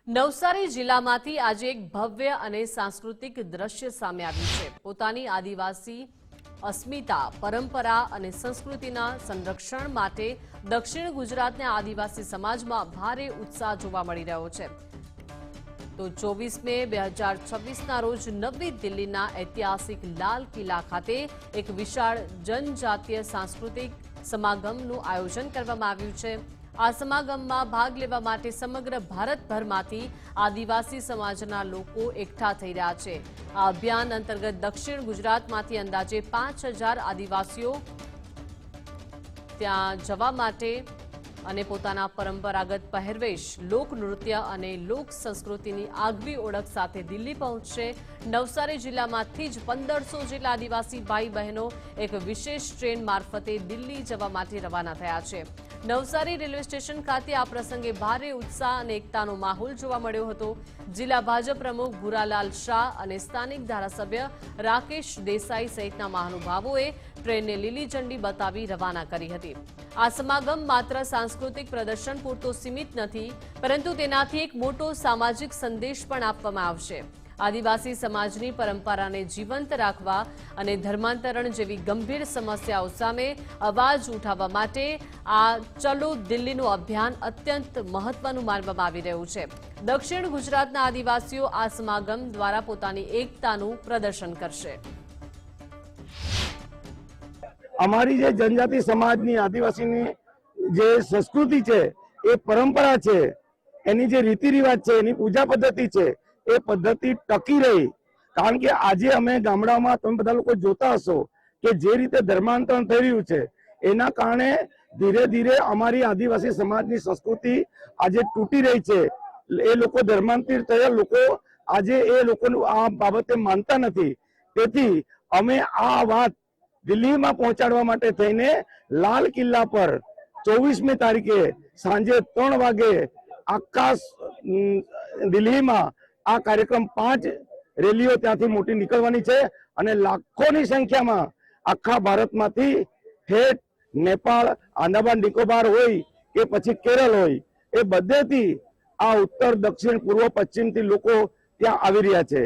નવસારી જિલ્લામાંથી આજે એક ભવ્ય અને સાંસ્કૃતિક દ્રશ્ય સામે આવ્યું છે। પોતાની આદિવાસી અસ્મિતા, પરંપરા અને સંસ્કૃતિના સંરક્ષણ માટે દક્ષિણ ગુજરાતના આદિવાસી સમાજમાં ભારે ઉત્સાહ જોવા મળી રહ્યો છે। તો 24 મે 2026ના રોજ નવી દિલ્હીના ઐતિહાસિક લાલ કિલ્લા ખાતે એક વિશાળ જનજાતીય સાંસ્કૃતિક સમાગમનું આયોજન કરવામાં આવ્યું છે। આ સમાગમમાં ભાગ લેવા માટે સમગ્ર ભારતભરમાંથી આદિવાસી સમાજના લોકો એકઠા થઈ રહ્યા છે। આ અભિયાન અંતર્ગત દક્ષિણ ગુજરાતમાંથી અંદાજે 5000 આદિવાસીઓ ત્યાં જવા માટે અને પોતાના પરંપરાગત પહેરવેશ, લોકનૃત્ય અને લોક સંસ્કૃતિની આગવી ઓળખ સાથે દિલ્હી પહોંચશે। નવસારી જિલ્લામાંથી જ 1500 જેટલા આદિવાસી ભાઈ બહેનો એક વિશેષ ટ્રેન મારફતે દિલ્હી જવા માટે રવાના થયા છે। નવસારી રેલવે સ્ટેશન ખાતે આ પ્રસંગે ભારે ઉત્સાહ અને એકતાનો માહોલ જોવા મળ્યો હતો। જિલ્લા ભાજપ પ્રમુખ ભૂરાલાલ શાહ અને સ્થાનિક ધારાસભ્ય રાકેશ દેસાઈ સહિતના મહાનુભાવોએ ટ્રેનને લીલી ઝંડી બતાવી રવાના કરી હતી। આ સમાગમ માત્ર સાંસ્કૃતિક પ્રદર્શન પૂરતો સીમિત નથી, પરંતુ તેનાથી એક મોટો સામાજિક સંદેશ પણ આપવામાં આવશે। આદિવાસી સમાજની પરંપરાને જીવંત રાખવા અને ધર્માંતરણ જેવી ગંભીર સમસ્યાઓ સામે અવાજ ઉઠાવવા માટે આ ચલો દિલ્હીનું અભિયાન અત્યંત મહત્વનું માનવામાં આવી રહ્યું છે। દક્ષિણ ગુજરાતના આદિવાસીઓ આ સમાગમ દ્વારા પોતાની એકતાનું પ્રદર્શન કરશે। અમારી જે જનજાતિ સમાજની આદિવાસીની જે સંસ્કૃતિ છે, એ પરંપરા છે, એની જે રીતિ રિવાજ છે, એની પૂજા પદ્ધતિ છે, એ પદ્ધતિ ટકી રહી। કારણ કે આજે અમે ગામડામાં તમે બધા લોકો જોતા હશો કે જે રીતે ધર્માંતરણ થઈ રહ્યું છે, એના કારણે ધીરે ધીરે અમારી આદિવાસી સમાજની સંસ્કૃતિ આજે તૂટી રહી છે। એ લોકો ધર્માંતરિત થયેલા લોકો આજે એ લોકોનું આ બાબતે માનતા નથી। તેથી અમે આ વાત દિલ્હીમાં પહોંચાડવા માટે થઈને લાલ કિલ્લા પર 24મી તારીખે સાંજે 3 વાગે આખા દિલ્હીમાં આ કાર્યક્રમ 5 રેલીઓ ત્યાંથી મોટી નીકળવાની છે અને લાખોની સંખ્યામાં આખા ભારતમાંથી ઠેઠ નેપાળ, આંદામાન નિકોબાર હોય કે પછી કેરળ હોય, એ બધેથી આ ઉત્તર, દક્ષિણ, પૂર્વ, પશ્ચિમથી લોકો ત્યાં આવી રહ્યા છે।